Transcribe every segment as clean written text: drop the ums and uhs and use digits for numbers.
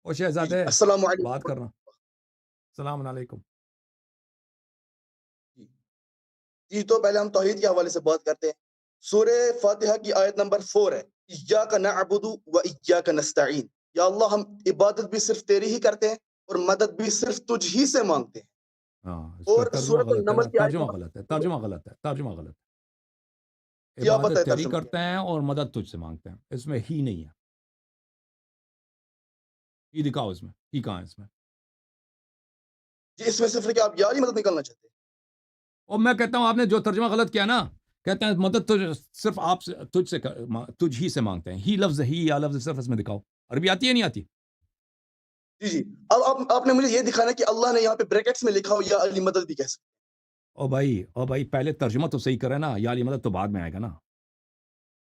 او جی جی شہزادے السلام بات علیکم۔ کرنا. السلام علیکم. جی جی، تو پہلے ہم توحید کے حوالے سے بات کرتے ہیں۔ سورہ فاتحہ کی آیت نمبر 4 ہے، ایاک نعبد و ایاک نستعین۔ یا اللہ، ہم عبادت بھی صرف تیری ہی کرتے ہیں اور مدد بھی صرف تجھ ہی سے مانگتے ہیں۔ ہاں اس کا اور ترجمہ سورۃ غلط ہے نا, النمل کی آیت ترجمہ نمبر غلط ہے, ترجمہ غلط ہے, ترجمہ غلط ہے. کیا پتہ عبادت ہے تیری ترجمہ کیا کرتے ہیں اور مدد تجھ سے مانگتے ہیں, اس میں ہی نہیں ہے. ہی دکھاؤ, اس میں ہی کہاں ہے اس میں؟ ہے؟ جی اس میں صرف ہے کہ آپ یار ہی مدد نکالنا چاہتے ہیں۔ اور میں کہتا ہوں آپ نے جو ترجمہ غلط کیا نا, کہتے ہیں مدد صرف آپ سے تجھ ہی سے مانگتے ہیں. ہی لفظ ہی یا لفظ صرف اس میں دکھاؤ. عربی آتی ہے نہیں آتی؟ جی جی، اب آپ نے مجھے یہ دکھانا کہ اللہ نے یہاں پہ بریکٹس میں لکھا ہو یا علی مدد بھی کہہ سکتے او بھائی پہلے ترجمہ تو صحیح کرے نا, یا علی مدد تو بعد میں آئے گا نا.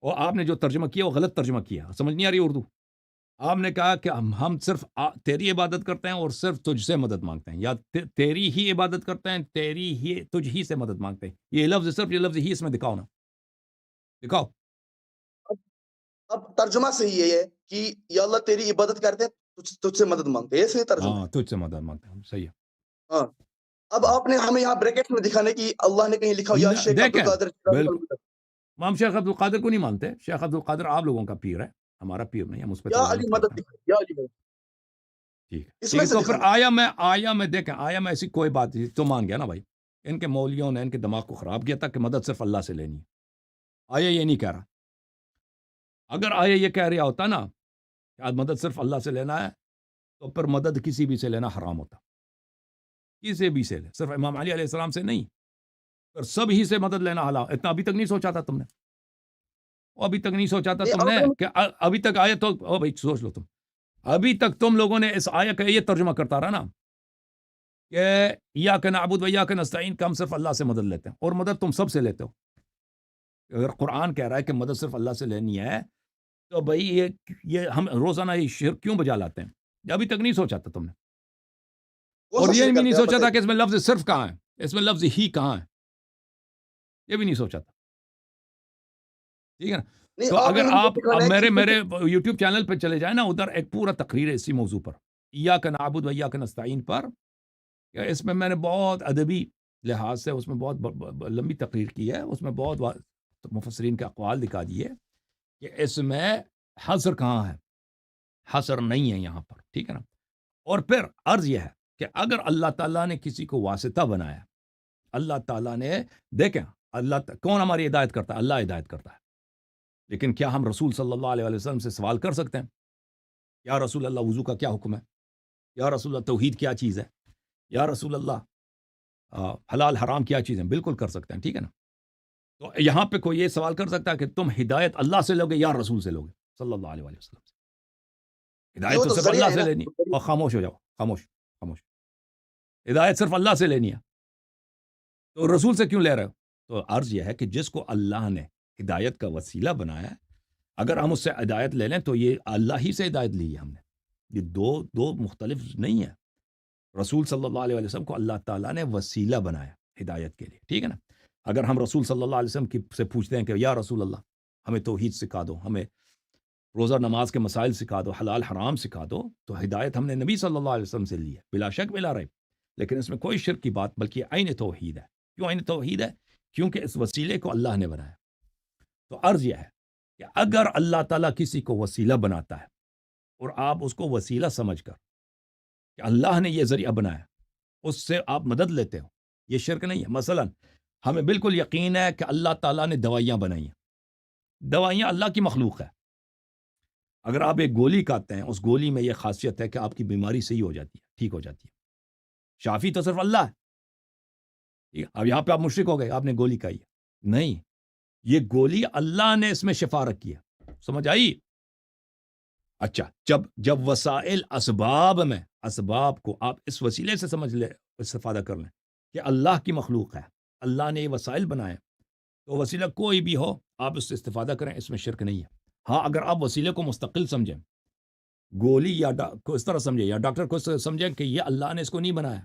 اور آپ نے جو ترجمہ کیا وہ غلط ترجمہ کیا, سمجھ نہیں آ رہی اردو. آپ نے کہا کہ ہم صرف تیری عبادت کرتے ہیں اور صرف تجھ سے مدد مانگتے ہیں, یا تیری ہی عبادت کرتے ہیں, تیری ہی تجھ ہی سے مدد مانگتے ہیں. یہ لفظ صرف یہ لفظ ہی اس میں دکھاؤ نا, دکھاؤ. ہیں۔ اب ترجمہ صحیح ہے یہ کہ یا اللہ تیری عبادت کرتے ہیں، تجھ سے مدد مانگتے ہیں، یہ صحیح ترجمہ ہاں ہے۔ تجھ سے مدد مانگتے ہیں, صحیح ہے. ہاں، اب آپ نے ہمیں یہاں بریکٹ میں دکھانا ہے کہ اللہ نے کہیں لکھا ہو یا شیخ عبد دیکھیں القادر بالکل, ہم شیخ عبد القادر کو نہیں مانتے. شیخ عبد القادر آپ لوگوں کا پیر ہے, ہمارا پیر نہیں, ہم اس پہ یا علی تلانت مدد کرتے ہیں. دکھائی، یا علی مدد ٹھیک ہے اس ٹھیک میں ہے, سے تو پھر دکھانا۔ آیا میں دیکھیں, آیا میں ایسی کوئی بات نہیں, تو مان گیا نا بھائی. ان کے مولویوں نے ان کے دماغ کو خراب کیا تھا کہ مدد صرف اللہ سے لینی ہے. آیا یہ نہیں کہہ رہا. اگر آیا یہ کہہ رہا ہوتا نا کہ آج مدد صرف اللہ سے لینا ہے, تو پھر مدد کسی بھی سے لینا حرام ہوتا. کسی بھی سے لے, صرف امام علی علیہ السلام سے نہیں, پھر سب ہی سے مدد لینا حلال. اتنا ابھی تک نہیں سوچا تھا تم نے, ابھی تک نہیں سوچا تھا نہیں، تم اب نے کہ ابھی تک آیا تو او بھائی سوچ لو تم. ابھی تک تم لوگوں نے اس آیا کا یہ ترجمہ کرتا رہا نا کہ ایاک نعبد و ایاک نستعین, کہ ہم صرف اللہ سے مدد لیتے ہیں, اور مدد تم سب سے لیتے ہو. اگر قرآن کہہ رہا ہے کہ مدد صرف اللہ سے لینی ہے, تو بھائی یہ ہم روزانہ یہ شرک کیوں بجا لاتے ہیں؟ یہ ابھی تک نہیں سوچا تھا تم نے. کون اور سا یہ شرک بھی نہیں کرتے ہیں آپ سوچا تھا بتائیے؟ کہ اس میں لفظ صرف کہاں ہے, اس میں لفظ ہی کہاں ہے, یہ بھی نہیں سوچا تھا. ٹھیک ہے نا. نہیں، تو آپ نے اگر مجھے یہ آپ اب دکھانا ہے کہ میرے یوٹیوب چینل پہ چلے جائیں نا, ادھر ایک پورا تقریر ہے اسی موضوع پر, ایاک نعبد و ایاک نستعین پر. اس میں نے بہت ادبی لحاظ سے اس میں بہت لمبی تقریر کی ہے. اس میں بہت مفسرین کے اقوال دکھا دیے کہ اس میں حصر کہاں ہے. حصر نہیں ہے یہاں پر, ٹھیک ہے نا. اور پھر عرض یہ ہے کہ اگر اللہ تعالیٰ نے کسی کو واسطہ بنایا, اللہ تعالیٰ نے, دیکھیں کون ہماری ہدایت کرتا ہے؟ اللہ ہدایت کرتا ہے. لیکن کیا ہم رسول صلی اللہ علیہ وسلم سے سوال کر سکتے ہیں یا رسول اللہ وضو کا کیا حکم ہے, یا رسول اللہ توحید کیا چیز ہے, یا رسول اللہ حلال حرام کیا چیز ہے؟ بالکل کر سکتے ہیں, ٹھیک ہے نا. تو یہاں پہ کوئی یہ سوال کر سکتا ہے کہ تم ہدایت اللہ سے لوگے یا رسول سے لوگے صلی اللہ علیہ وسلم سے؟ یہ ہدایت وہ تو تو صرف ذریعہ اللہ ہے سے نا۔ لینی. اور خاموش ہو جاؤ, خاموش خاموش. ہدایت صرف اللہ سے لینی ہے, تو رسول سے کیوں لے رہے ہو؟ تو عرض یہ ہے کہ جس کو اللہ نے ہدایت کا وسیلہ بنایا ہے, اگر ہم اس سے ہدایت لے لیں تو یہ اللہ ہی سے ہدایت لی ہے ہم نے. یہ دو مختلف نہیں ہے. رسول صلی اللہ علیہ وسلم کو اللہ تعالیٰ نے وسیلہ بنایا ہدایت کے لیے, ٹھیک ہے نا. اگر ہم رسول صلی اللہ علیہ وسلم سے پوچھتے ہیں کہ یا رسول اللہ ہمیں توحید سکھا دو, ہمیں روزہ نماز کے مسائل سکھا دو, حلال حرام سکھا دو, تو ہدایت ہم نے نبی صلی اللہ علیہ وسلم سے لی ہے, بلا شک بلا ریب. لیکن اس میں کوئی شرک کی بات, بلکہ عین توحید ہے. کیوں عین توحید ہے؟ کیونکہ اس وسیلے کو اللہ نے بنایا. تو عرض یہ ہے کہ اگر اللہ تعالیٰ کسی کو وسیلہ بناتا ہے اور آپ اس کو وسیلہ سمجھ کر کہ اللہ نے یہ ذریعہ بنایا, اس سے آپ مدد لیتے ہو, یہ شرک نہیں ہے. مثلا ہمیں بالکل یقین ہے کہ اللہ تعالیٰ نے دوائیاں بنائی ہیں. دوائیاں اللہ کی مخلوق ہے. اگر آپ ایک گولی کھاتے ہیں, اس گولی میں یہ خاصیت ہے کہ آپ کی بیماری صحیح ہو جاتی ہے, ٹھیک ہو جاتی ہے. شافی تو صرف اللہ ہے. اب یہاں پہ آپ مشرک ہو گئے, آپ نے گولی کھائی ہے. نہیں, یہ گولی اللہ نے اس میں شفا رکھی ہے. سمجھ آئی؟ اچھا, جب وسائل اسباب کو آپ اس وسیلے سے سمجھ لیں, استفادہ کر لیں کہ اللہ کی مخلوق ہے, اللہ نے یہ وسائل بنائے, تو وسیلہ کوئی بھی ہو آپ اس سے استفادہ کریں, اس میں شرک نہیں ہے. ہاں, اگر آپ وسیلے کو مستقل سمجھیں, گولی یا کو اس طرح سمجھیں, یا ڈاکٹر کو سمجھیں کہ یہ اللہ نے اس کو نہیں بنایا,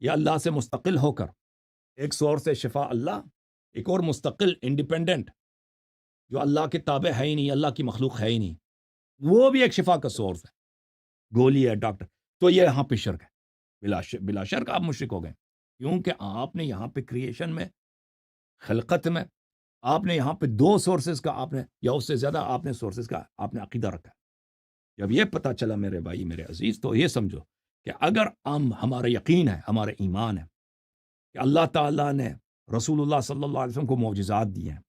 یہ اللہ سے مستقل ہو کر, ایک سورس سے شفا اللہ, ایک اور مستقل انڈیپینڈنٹ جو اللہ کے تابع ہے ہی نہیں, اللہ کی مخلوق ہے ہی نہیں, وہ بھی ایک شفا کا سورس ہے. گولی ہے ڈاکٹر، تو یہ یہاں پہ شرک ہے، بلا شرک آپ مشرک ہو گئے، کیونکہ آپ نے یہاں پہ کریشن میں، خلقت میں، آپ نے یہاں پہ 2 سورسز کا آپ نے یا اس سے زیادہ آپ نے سورسز کا آپ نے عقیدہ رکھا ہے۔ جب یہ پتہ چلا میرے بھائی میرے عزیز، تو یہ سمجھو کہ اگر ہمارا یقین ہے، ہمارا ایمان ہے کہ اللہ تعالیٰ نے رسول اللہ صلی اللہ علیہ وسلم کو معجزات دیے ہیں،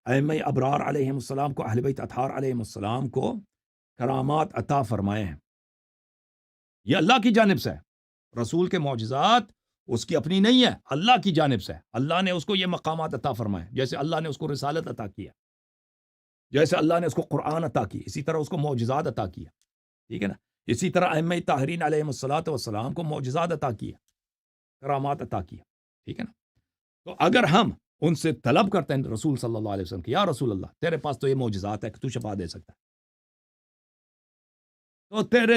ائمہ ابرار علیہم السلام کو، اہل بیت اطہار علیہم السلام کو کرامات عطا فرمائے ہیں، یہ اللہ کی جانب سے ہے۔ رسول کے معجزات اس کی اپنی نہیں ہے، اللہ کی جانب سے ہے۔ اللہ نے اس کو یہ مقامات عطا فرمائے، جیسے اللہ نے اس کو رسالت عطا کیا، جیسے اللہ نے اس کو قرآن عطا کی، اسی طرح اس کو معجزات عطا کیا، ٹھیک ہے نا؟ اسی طرح ائمہ طاہرین علیہم الصلوۃ والسلام کو معجزات عطا کیا، کرامات عطا کیا، ٹھیک ہے نا؟ تو اگر ہم ان سے طلب کرتے ہیں رسول صلی اللہ علیہ وسلم کہ یا رسول اللہ تیرے پاس تو یہ معجزات ہے کہ تو شفا دے سکتا ہے،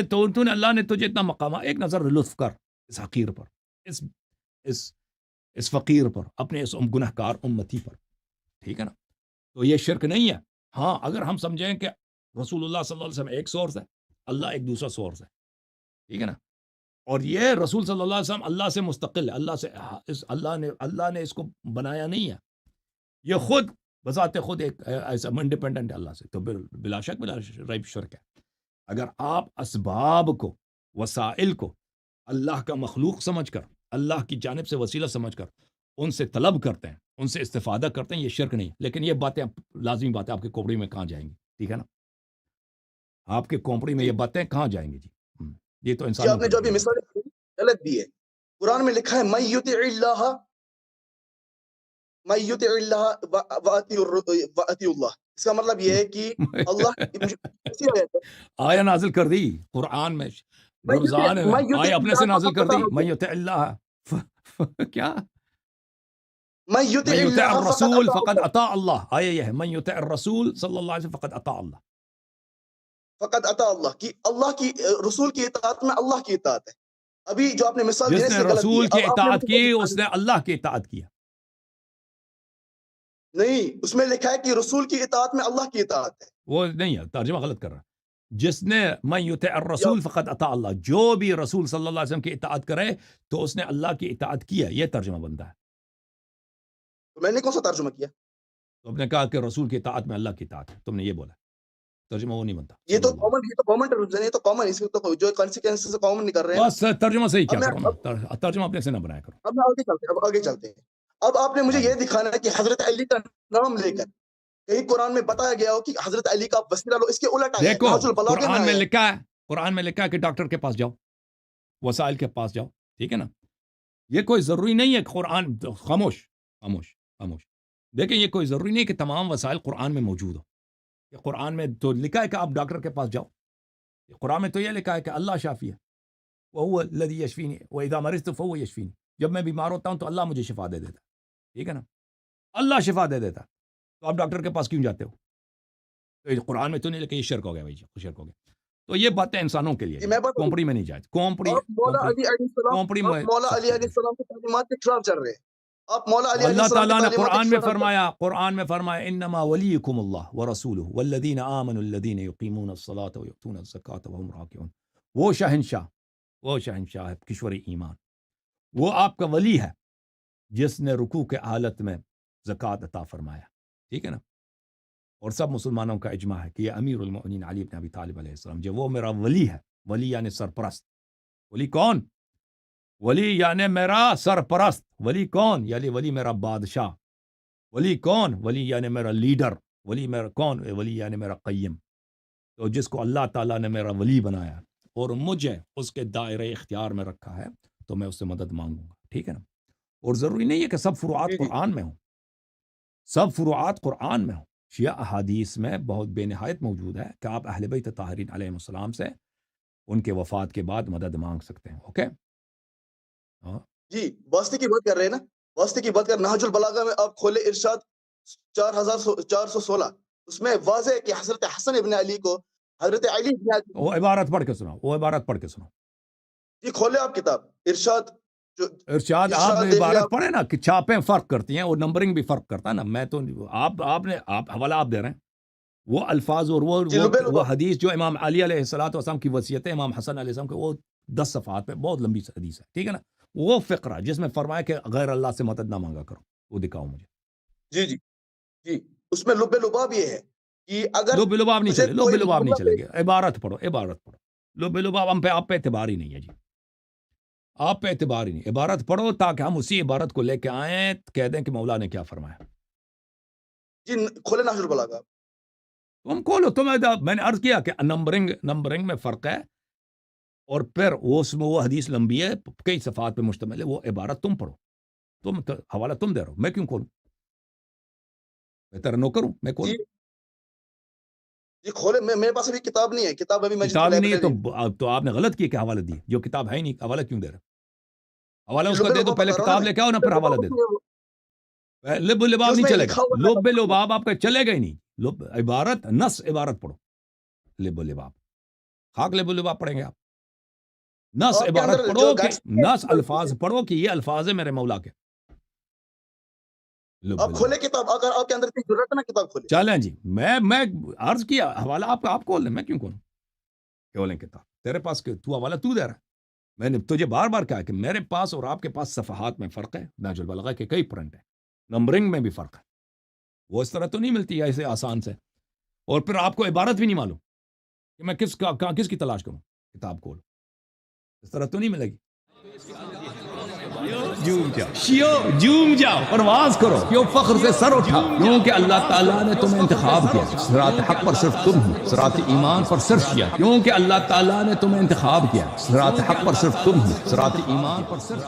تو نے اللہ نے تجھے اتنا مقام، ایک نظر لطف کر اس حقیر پر، اس فقیر پر، اپنے اس گنہگار امتی پر، ٹھیک ہے نا؟ تو یہ شرک نہیں ہے۔ ہاں اگر ہم سمجھیں کہ رسول اللہ صلی اللہ علیہ وسلم ایک سورس ہے، اللہ ایک دوسرا سورس ہے، ٹھیک ہے نا؟ اور یہ رسول صلی اللہ علیہ وسلم اللہ سے مستقل ہے، اللہ نے اس کو بنایا نہیں ہے، یہ خود بذات خود ایک ایسا انڈیپینڈنٹ ہے اللہ سے، تو بلا شک ریب شرک ہے۔ اگر آپ اسباب کو، وسائل کو اللہ کا مخلوق سمجھ کر، اللہ کی جانب سے وسیلہ سمجھ کر ان سے طلب کرتے ہیں، ان سے استفادہ کرتے ہیں، یہ شرک نہیں۔ لیکن یہ باتیں لازمی باتیں آپ کے کوپڑی میں کہاں جائیں گی، ٹھیک ہے نا؟ آپ کے کوپڑی میں یہ باتیں کہاں جائیں گی جی؟ یہ تو جی انسان آپ نے جو ابھی مثال غلط دی ہے، قرآن میں لکھا ہے من یطع اللہ واطیع اللہ، اس کا مطلب یہ ہے کہ اللہ آیا نازل کر دی قرآن میں، رمضان میں آیا اپنے سے نازل کر دی، من یطع اللہ کیا من یطع من یطع اللہ الرسول فقد اطاع اللہ، آیا یہ ہے من یطع الرسول صلی اللہ علیہ وسلم فقد اطاع اللہ، فقد اطاع اللہ، کی اللہ کی رسول کی اطاعت میں اللہ کی اطاعت ہے۔ ابھی جو آپ نے مثال جس دینے نے سے غلط دی رسول ہے، کی اب آپ نے اطاعت مجھے کی اس نے اللہ کی اطاعت کیا۔ نہیں، اس میں لکھا ہے کہ رسول کی اطاعت میں اللہ کی اطاعت ہے، وہ نہیں ہے، ترجمہ غلط کر رہا۔ جس نے من یطع الرسول فقد اطاع اللہ، جو بھی رسول صلی اللہ علیہ وسلم کی اطاعت کرے تو اس نے اللہ کی اطاعت کی ہے، یہ ترجمہ بنتا ہے۔ تو میں نے کون سا ترجمہ کیا؟ تو نے کہا کہ رسول کی اطاعت میں اللہ کی اطاعت ہے، تم نے یہ بولا، ترجمہ وہ نہیں بنتا۔ یہ تو کامن ٹرمز ہیں، یہ تو کامن، اس میں تو جو کانسیکوینسز کامن نہیں کر رہے ہیں۔ بس ترجمہ صحیح کیا کرو نا، ترجمہ اپنے سے نہ بنایا کرو۔ اب آگے چلتے ہیں۔ اب آپ نے مجھے یہ دکھانا ہے کہ حضرت علی کا نام لے کر کہیں قرآن میں بتایا گیا ہو کہ حضرت علی کا وسیلہ لو، اس کے الٹ آیا ہے، دیکھو نہج البلاغہ قرآن میں آیا ہے۔ لکھا ہے، قرآن میں لکھا ہے کہ ڈاکٹر کے پاس جاؤ، وسائل کے پاس جاؤ، ٹھیک ہے نا؟ یہ کوئی ضروری نہیں ہے کہ قرآن، خاموش خاموش خاموش، دیکھیں یہ کوئی ضروری نہیں کہ تمام وسائل قرآن میں موجود ہو۔ کہ قرآن میں تو لکھا ہے کہ آپ ڈاکٹر کے پاس جاؤ، قرآن میں تو یہ لکھا ہے کہ اللہ شافی ہے، وَهُوَ الَّذِي يَشْفِينِي وَإِذَا مَرِضْتُ فَهُوَ يَشْفِينِي، جب میں بیمار ہوتا ہوں تو اللہ مجھے شفا دے دیتا ہے، ٹھیک ہے نا؟ اللہ شفا دے دیتا، تو آپ ڈاکٹر کے پاس کیوں جاتے ہو؟ تو یہ قرآن میں تو نہیں لکھا، یہ شرک ہو گیا بھائی جی، شرک ہو گیا۔ تو یہ باتیں انسانوں کے لیے، کومپڑی میں نہیں جائے، کومپڑی آپ مولا علی علیہ السلام کی تعلیمات کے خلاف چل رہے ہیں۔ آپ مولا علی علیہ اللہ السلام کی تعالیٰ نے تعلیمات قرآن میں فرمایا انما ولیکم اللہ ورسولہ والذین آمنوا الذین یقیمون الصلاۃ ویؤتون الزکاۃ وهم راکعون، وہ شہنشاہ ہے کشور ایمان، وہ آپ کا ولی ہے جس نے رکوع کے حالت میں زکوٰۃ عطا فرمایا، ٹھیک ہے نا؟ اور سب مسلمانوں کا اجماع ہے کہ یہ امیر المؤمنین علی بن ابی طالب علیہ السلام جو وہ میرا ولی ہے، ولی یعنی سرپرست۔ ولی کون؟ ولی یعنی میرا سرپرست۔ ولی کون؟ یعنی ولی میرا بادشاہ۔ ولی کون؟ ولی یعنی میرا لیڈر۔ ولی میرا کون؟ ولی یعنی میرا قیم۔ تو جس کو اللہ تعالیٰ نے میرا ولی بنایا اور مجھے اس کے دائرۂ اختیار میں رکھا ہے تو میں اس سے مدد مانگوں گا، ٹھیک ہے نا؟ اور ضروری نہیں ہے کہ سب فروعات قرآن میں ہوں، سب فروعات قرآن میں ہوں، شیعہ احادیث میں بہت بے نہایت موجود ہے کہ آپ اہل بیت طاہرین علیہم السلام سے ان کے وفات کے بعد مدد مانگ سکتے ہیں، اوکے؟ جی واسطے کی بات کر رہے ہیں نا، واسطے کی بات کر، نہج البلاغہ میں آپ کھولے ارشاد 4416، اس میں واضح ہے کہ حضرت حسن ابن علی کو حضرت علی ابن علی، وہ عبارت پڑھ کے سناؤ، وہ عبارت پڑھ کے سناؤ۔ جی کھولے آپ کتاب ارشاد، ارشاد آپ نے عبارت پڑھے نا کہ چھاپیں فرق کرتی ہیں اور نمبرنگ بھی فرق کرتا ہے نا، میں تو آپ حوالہ آپ دے رہے ہیں، وہ الفاظ اور وہ جی، لبے لباب۔ حدیث جو امام علی علیہ السلام کی وصیت ہے امام حسن علیہ السلام کے، وہ 10 صفحات میں بہت لمبی حدیث ہے، ٹھیک ہے نا؟ وہ فقرہ جس میں فرمایا کہ غیر اللہ سے مدد نہ مانگا کرو، وہ دکھاؤ مجھے۔ جی جی جی، اس میں لب لباب یہ ہے کہ اگر لب لباب نہیں تجھے چلے، لب کوئی لباب نہیں معاملہ چلے گا، عبارت پڑھو، عبارت پڑھو۔ لب لباب ہم پہ آپ پہ اعتبار ہی نہیں ہے جی، آپ پہ اعتبار ہی نہیں، عبارت پڑھو تاکہ ہم اسی عبارت کو لے کے آئیں، کہہ دیں کہ مولا نے کیا فرمایا۔ جی کھولے نحج البلاغہ۔ تم کھولو، میں نے عرض کیا کہ نمبرنگ میں فرق ہے، اور پھر اس میں وہ حدیث لمبی ہے، کئی صفحات پہ مشتمل ہے، وہ عبارت تم پڑھو، تم حوالہ تم دے رہو، میں کیوں کھولوں؟ بہتر نو کروں، میں کھولوں؟ جی کھولے، میرے پاس ابھی کتاب نہیں ہے، کتاب ابھی مسجد کتاب کی ہی نہیں ہے لائبریری۔ تو آپ نے غلط کیا کہ حوالہ دی، جو کتاب ہے ہی نہیں، حوالہ کیوں دے رہے؟ حوالہ اس لب کو دے دو، لباب پہلے بتا رہا کتاب ہوں لے کے آؤ نا، پھر حوالہ دے دو۔ لب لباب نہیں میں چلے گا، لکھا ہوا تھا لب لباب آپ کا چلے گا ہی نہیں، لب عبارت، نص عبارت پڑھو، لب لباب خاک لب لباب پڑھیں گے آپ، نص آپ کے عبارت اندر پڑھو جو کہ گائیڈ نص الفاظ پڑھو کہ یہ الفاظ ہے میرے مولا کے، لب آپ لباب۔ کھولے کتاب، اگر آپ کے اندر اتنی ضرورت ہے نا کتاب کھولے۔ چلیں جی، میں عرض کیا حوالہ آپ کھول لیں، میں کیوں کھولوں؟ کھولیں کتاب، تیرے پاس تو حوالہ تو دے رہا ہے، میں نے تجھے بار بار کہا کہ میرے پاس اور آپ کے پاس صفحات میں فرق ہے، نہج البلاغہ کے کئی پرنٹ ہیں، نمبرنگ میں بھی فرق ہے، وہ اس طرح تو نہیں ملتی ہے ایسے آسان سے، اور پھر آپ کو عبارت بھی نہیں معلوم کہ میں کس کی تلاش کروں، کتاب کھول، اس طرح تو نہیں ملے گی۔ جوم جاؤ، پرواز کرو، کیوں فخر سے سر اٹھا، کیونکہ اللہ تعالیٰ نے تمہیں انتخاب کیا، صراط حق پر صرف تم ہو، صراط ایمان پر صرف کیا، کیونکہ اللہ تعالیٰ نے تمہیں انتخاب کیا، صراط حق پر صرف تم ہو، صراط ایمان پر صرف